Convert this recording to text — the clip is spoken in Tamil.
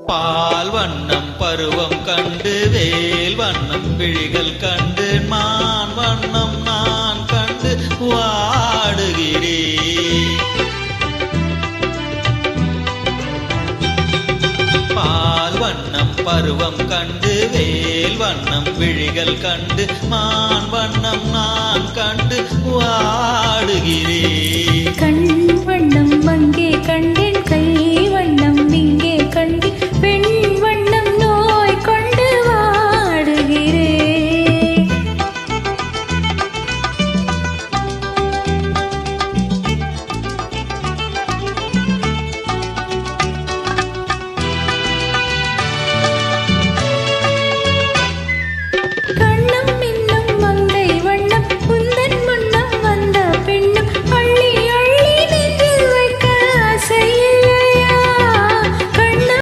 பால் வண்ணம் பருவம் கண்டு வேல் வண்ணம் விழிகள் கண்டு மான் வண்ணம் நான் கண்டு வாடுகிறேன். பால் வண்ணம் பருவம் கண்டு வேல் வண்ணம் விழிகள் கண்டு மான் வண்ணம் நான் கண்டு வாடுகிறேன்.